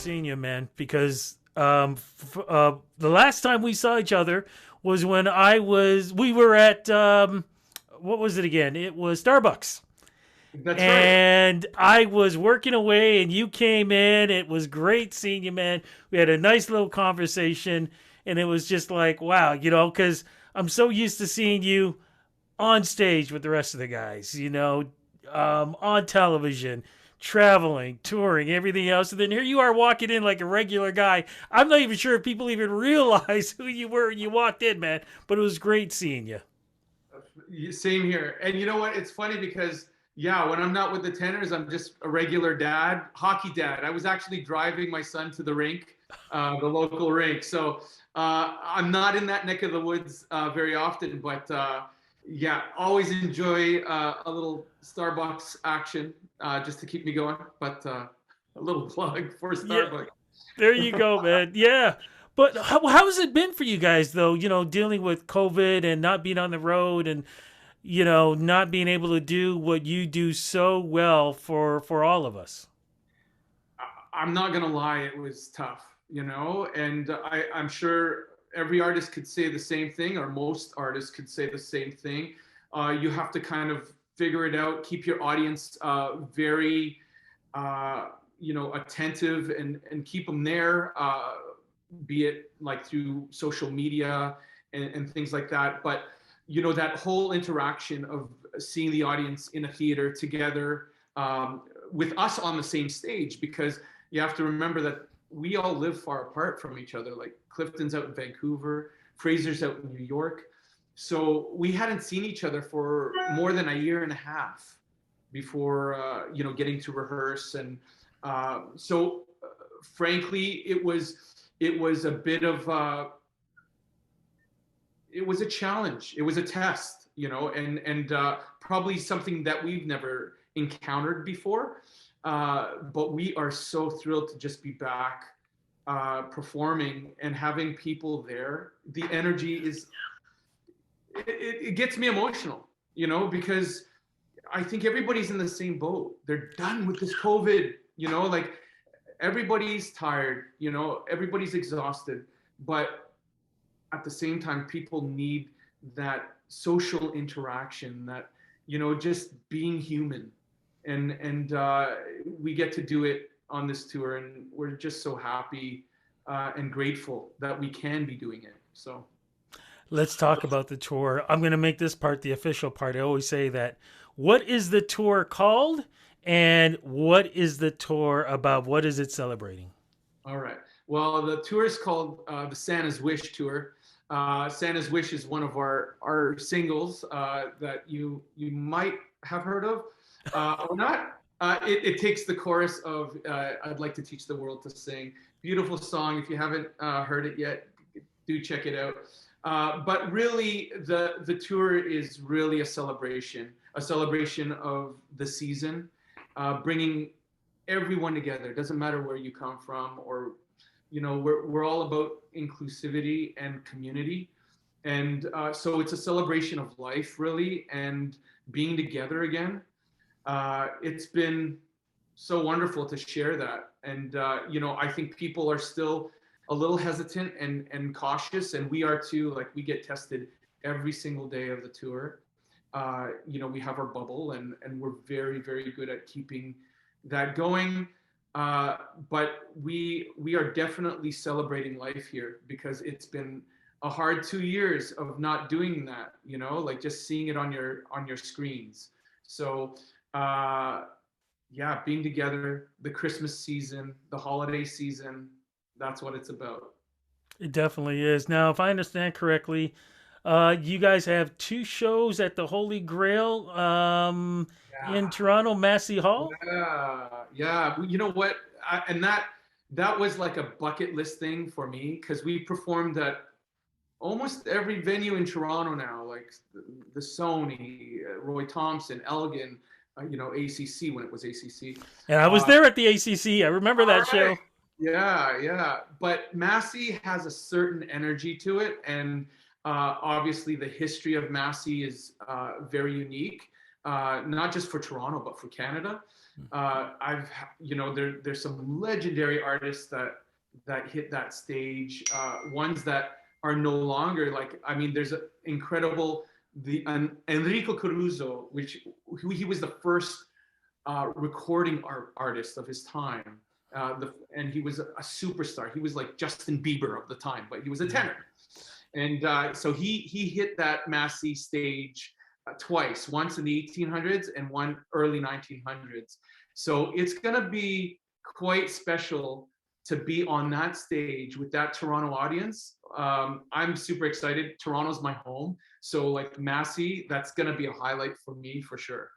great seeing you, man. Because the last time we saw each other was when we were at what was it again? It was Starbucks, That's right. and I was working away, and you came in. It was great seeing you, man. We had a nice little conversation, and it was just like, wow, because I'm so used to seeing you on stage with the rest of the guys, on television, traveling, touring, everything else. And then here you are walking in like a regular guy. I'm not even sure if people even realize who you were when you walked in, man. But it was great seeing you. Same here. And you know what? It's funny because, yeah, when I'm not with the Tenors, I'm just a regular dad, hockey dad. I was actually driving my son to the rink, the local rink. So I'm not in that neck of the woods very often, but yeah, always enjoy a little Starbucks action just to keep me going. But a little plug for Yeah, Starbucks. there you go, man. Yeah. But how has it been for you guys, though, dealing with COVID and not being on the road and, not being able to do what you do so well for all of us? I'm not gonna lie, it was tough, and I'm sure every artist could say the same thing, or most artists could say the same thing. You have to kind of figure it out, keep your audience very, attentive, and keep them there, be it like through social media and things like that. But that whole interaction of seeing the audience in a theater together, with us on the same stage, because you have to remember that we all live far apart from each other. Like Clifton's out in Vancouver, Fraser's out in New York. So we hadn't seen each other for more than a year and a half before, getting to rehearse. And so, frankly, it was a bit of it was a challenge. It was a test, and probably something that we've never encountered before. But we are so thrilled to just be back performing and having people there. The energy it gets me emotional, because I think everybody's in the same boat. They're done with this COVID, like everybody's tired, everybody's exhausted, but at the same time, people need that social interaction, that just being human, and we get to do it on this tour, and we're just so happy and grateful that we can be doing it. So Let's talk about the tour. I'm going to make this part the official part. I always say that. What is the tour called? And what is the tour about? What is it celebrating? all right. Well, the tour is called the Santa's Wish Tour. Santa's Wish is one of our singles that you might have heard of or not. It takes the chorus of "I'd like to teach the world to sing." Beautiful song. If you haven't heard it yet, do check it out. But really, the tour is really a celebration of the season, bringing everyone together. It doesn't matter where you come from, or we're all about inclusivity and community, and so it's a celebration of life, really, and being together again. It's been so wonderful to share that, and I think people are still a little hesitant and cautious, and we are too. Like, we get tested every single day of the tour. We have our bubble, and we're very, very good at keeping that going. But we are definitely celebrating life here, because it's been a hard 2 years of not doing that, like just seeing it on your screens. So yeah, being together, the Christmas season, the holiday season, that's what it's about. It definitely is. Now, if I understand correctly, you guys have two shows at the Holy Grail in Yeah. Toronto, Massey Hall. Yeah. You know what? And that was like a bucket list thing for me, because we performed at almost every venue in Toronto now, like the Sony, Roy Thompson, Elgin, ACC when it was ACC. And I was Uh, there at the ACC. I remember all that right. show. Yeah, yeah. But Massey has a certain energy to it, and obviously the history of Massey is very unique, not just for Toronto but for Canada. There's some legendary artists that hit that stage. Ones that are no longer, like, I mean, there's an incredible Enrico Caruso, which he was the first recording artist of his time. And he was a superstar. He was like Justin Bieber of the time, but he was a tenor. And so he hit that Massey stage twice, once in the 1800s and one early 1900s. So it's going to be quite special to be on that stage with that Toronto audience. I'm super excited. Toronto's my home. So like Massey, that's going to be a highlight for me for sure.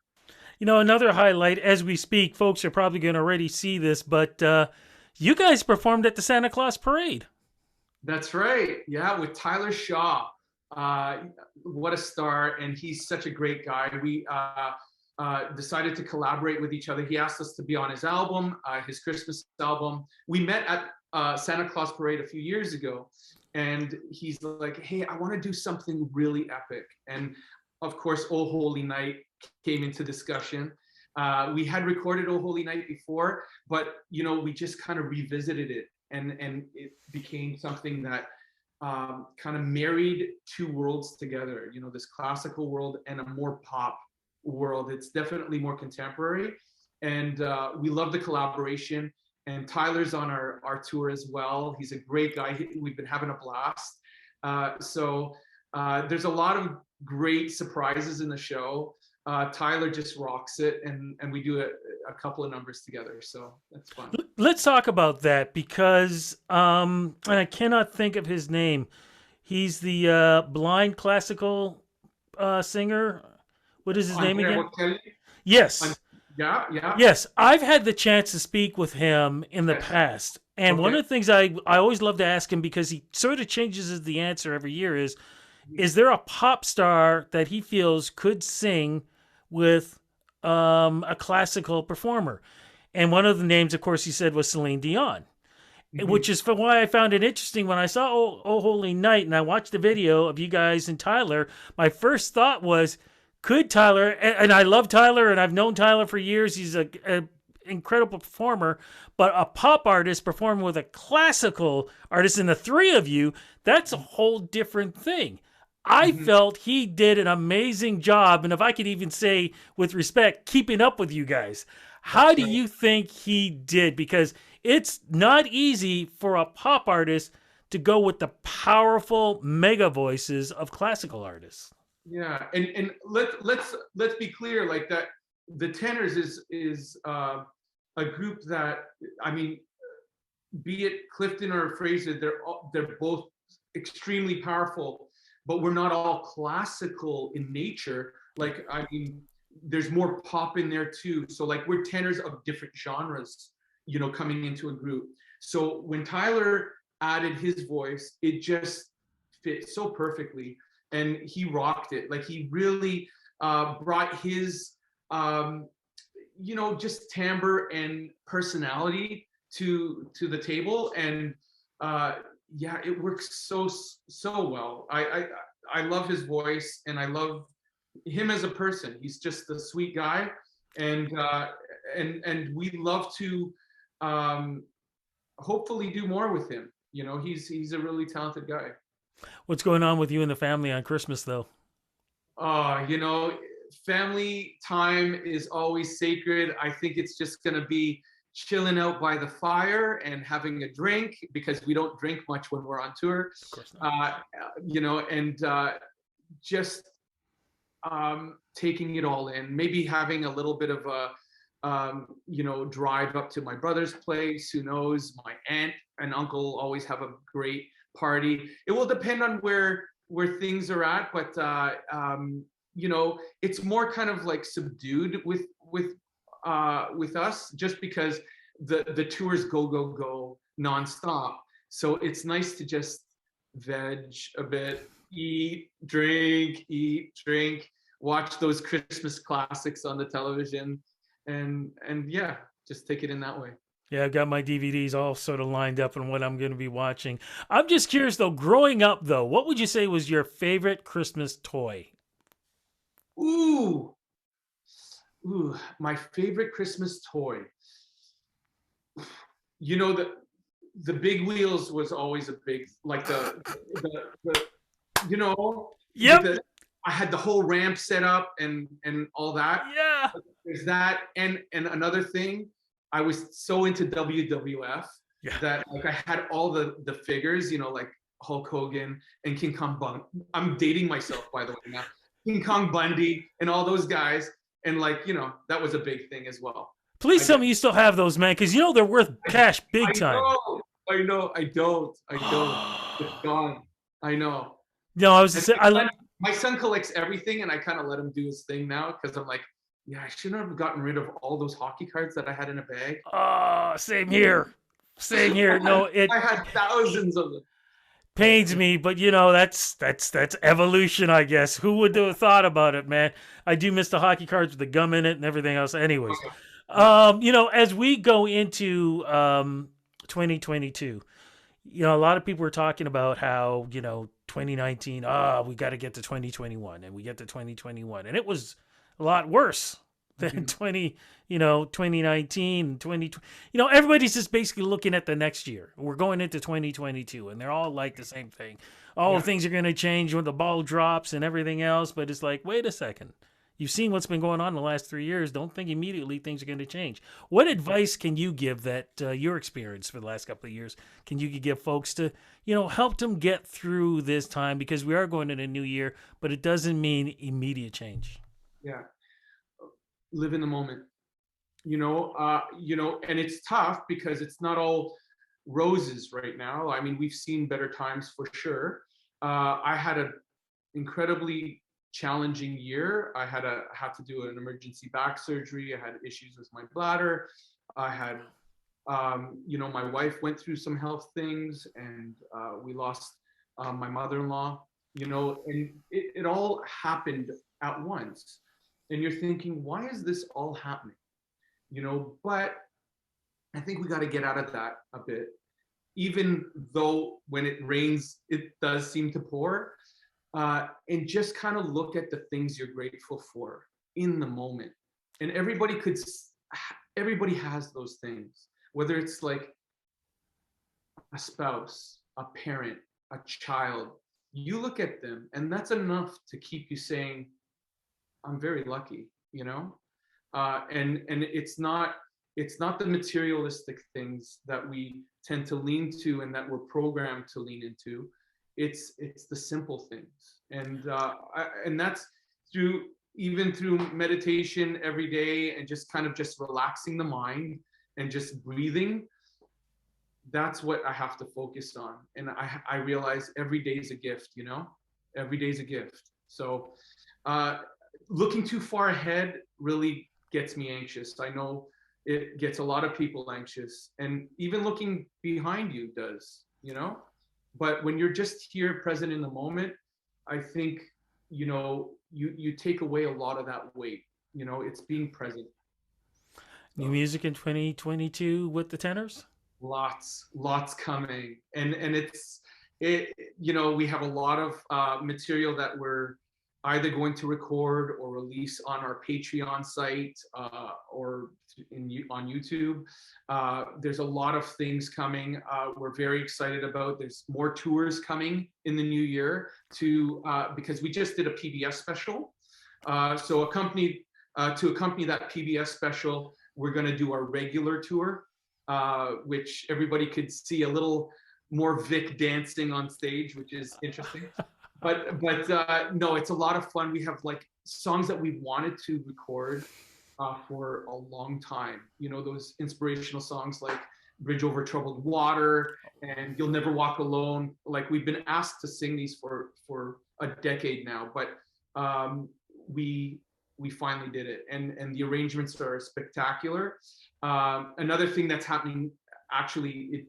You know, another highlight as we speak, folks are probably going to already see this, but you guys performed at the Santa Claus Parade. That's right. Yeah, with Tyler Shaw. What a star. And he's such a great guy. We decided to collaborate with each other. He asked us to be on his album, his Christmas album. We met at Santa Claus Parade a few years ago. And he's like, hey, I want to do something really epic. And of course, Oh Holy Night came into discussion. We had recorded Oh Holy Night before, but we just kind of revisited it, and it became something that kind of married two worlds together. This classical world and a more pop world. It's definitely more contemporary, and we love the collaboration. And Tyler's on our tour as well. He's a great guy. We've been having a blast. So there's a lot of great surprises in the show. Tyler just rocks it, and we do a couple of numbers together, so that's fun. Let's talk about that because and I cannot think of his name. He's the blind classical singer. What is his name again? Yes. Yeah. Yes, I've had the chance to speak with him in the past. And one of the things I always love to ask him, because he sort of changes the answer every year, is there a pop star that he feels could sing with a classical performer? And one of the names, of course, he said was Celine Dion, which is why I found it interesting when I saw Oh Holy Night and I watched the video of you guys and Tyler. My first thought was, could Tyler, and I love Tyler and I've known Tyler for years, he's a incredible performer, but a pop artist performing with a classical artist, and the three of you, that's a whole different thing. I felt he did an amazing job, and if I could even say with respect, keeping up with you guys. How do you think he did? Because it's not easy for a pop artist to go with the powerful mega voices of classical artists. Yeah, and let's be clear, like that. The Tenors is a group that, I mean, be it Clifton or Fraser, they're both extremely powerful, but we're not all classical in nature. Like, I mean, there's more pop in there too. So like, we're tenors of different genres, coming into a group. So when Tyler added his voice, it just fit so perfectly, and he rocked it. Like, he really brought his, just timbre and personality to the table, and yeah, it works so well. I love his voice, and I love him as a person. He's just a sweet guy, and we love to hopefully do more with him. He's a really talented guy. What's going on with you and the family on Christmas, though? Family time is always sacred. I think it's just going to be chilling out by the fire and having a drink, because we don't drink much when we're on tour. Of course not. And just taking it all in. Maybe having a little bit of a drive up to my brother's place. Who knows? My aunt and uncle always have a great party. It will depend on where things are at, but it's more kind of like subdued with us, just because the tours go nonstop. So it's nice to just veg a bit, eat, drink, watch those Christmas classics on the television, and yeah, just take it in that way. Yeah, I've got my DVDs all sort of lined up on what I'm going to be watching. I'm just curious, though, growing up, though, what would you say was your favorite Christmas toy? Ooh, My favorite Christmas toy. You know, the big wheels was always a big, like the you know, with Yep. I had the whole ramp set up and all that. Yeah. There's that, and another thing, I was so into WWF Yeah. that like I had all the figures, you know, like Hulk Hogan and King Kong Bundy. I'm dating myself, by the way, now. King Kong Bundy and all those guys, and like, you know, that was a big thing as well. Please I tell me you still have those, man, because you know they're worth cash big I time. know, I know, I don't. It's gone. I know. No, I was And just I my son collects everything, and I kind of let him do his thing now because I'm like, yeah, I shouldn't have gotten rid of all those hockey cards that I had in a bag. same here. Same here. No, it I had thousands of them. But pains me, but you know that's evolution, I guess. Who would have thought about it, man? I do miss the hockey cards with the gum in it and everything else. Anyways, yeah, you know, as we go into 2022, you know, a lot of people were talking about how, you know, 2019, we got to get to 2021, and we get to 2021, and it was a lot worse than mhm, 20, you know, 2019 and 2020. You know, everybody's just basically looking at the next year. We're going into 2022, and they're all like the same thing. All yeah, things are going to change when the ball drops and everything else, but it's like, wait a second. You've seen what's been going on in the last 3 years. Don't think immediately things are going to change. What advice can you give that your experience for the last couple of years can you give folks to, you know, help them get through this time, because we are going in a new year, but it doesn't mean immediate change. yeah. Live in the moment. And it's tough because it's not all roses right now. I mean, we've seen better times for sure. I had an incredibly challenging year. I had to do an emergency back surgery. I had issues with my bladder. I had, my wife went through some health things, and we lost my mother-in-law. And it all happened at once. And you're thinking, why is this all happening? But I think we got to get out of that a bit. Even though when it rains, it does seem to pour, and just kind of look at the things you're grateful for in the moment. And everybody has those things, whether it's like a spouse, a parent, a child. You look at them, and that's enough to keep you saying, I'm very lucky, and it's not the materialistic things that we tend to lean to and that we're programmed to lean into. It's the simple things, and that's through meditation every day, and just kind of just relaxing the mind and just breathing. That's what I have to focus on, and I realize every day is a gift. Every day is a gift. So looking too far ahead really gets me anxious. I know it gets a lot of people anxious, and even looking behind you does. But when you're just here present in the moment, I think, you take away a lot of that weight. It's being present. New So music in 2022 with the Tenors? lots coming, and we have a lot of material that we're either going to record or release on our Patreon site, or on YouTube. There's a lot of things coming. We're very excited about. There's more tours coming in the new year because we just did a PBS special. So to accompany that PBS special, we're going to do our regular tour, which everybody could see a little more Vic dancing on stage, which is interesting. But no, it's a lot of fun. We have like songs that we've wanted to record for a long time. Those inspirational songs like Bridge Over Troubled Water and You'll Never Walk Alone. Like, we've been asked to sing these for a decade now, but we finally did it, and the arrangements are spectacular. Another thing that's happening, actually,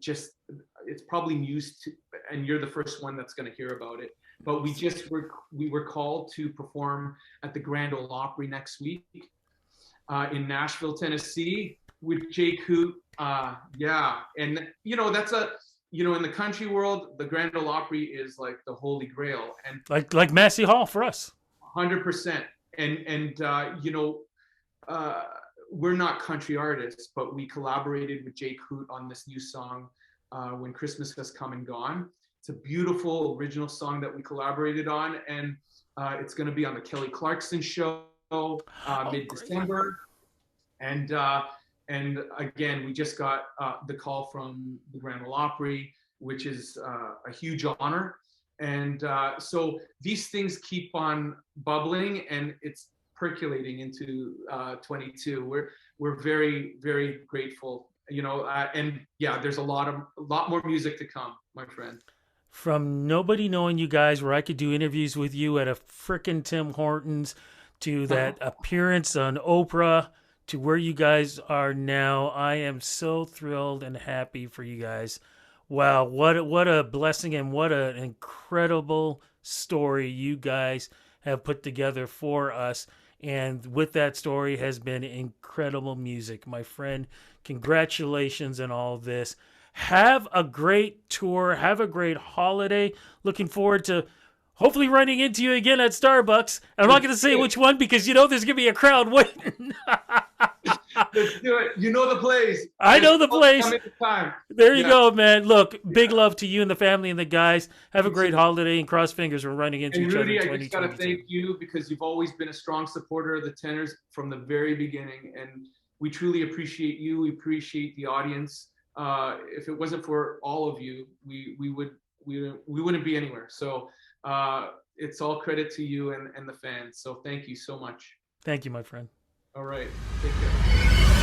it's probably news to, and you're the first one that's going to hear about it. But we were called to perform at the Grand Ole Opry next week in Nashville, Tennessee, with Jay Coote. Yeah, and that's in the country world, the Grand Ole Opry is like the Holy Grail, and Like Massey Hall for us. 100%. And uh, we're not country artists, but we collaborated with Jay Coote on this new song, When Christmas Has Come and Gone. It's a beautiful original song that we collaborated on, and it's going to be on the Kelly Clarkson show Oh, great. mid-December. And and again, we just got the call from the Grand Ole Opry, which is a huge honor. And so these things keep on bubbling, and it's percolating into 22. We're very, very grateful, you know. And yeah, there's a lot more music to come, my friend. From nobody knowing you guys, where I could do interviews with you at a frickin' Tim Hortons, to that appearance on Oprah, to where you guys are now. I am so thrilled and happy for you guys. Wow, what a blessing, and what an incredible story you guys have put together for us. And with that story has been incredible music, my friend. Congratulations on all this. Have a great tour. Have a great holiday. Looking forward to hopefully running into you again at Starbucks. And I'm not going to say which one, because you know there's going to be a crowd waiting. Let's do it. You know the place. I know the place. Time. There you go, man. Look, big love to you and the family and the guys. Have a great holiday, and cross fingers we're running into and each Rudy, other in I just got to 2022. thank you, because you've always been a strong supporter of the Tenors from the very beginning, and we truly appreciate you. We appreciate the audience. If it wasn't for all of you, we wouldn't be anywhere. So it's all credit to you and the fans. So thank you so much. Thank you, my friend. All right, take care.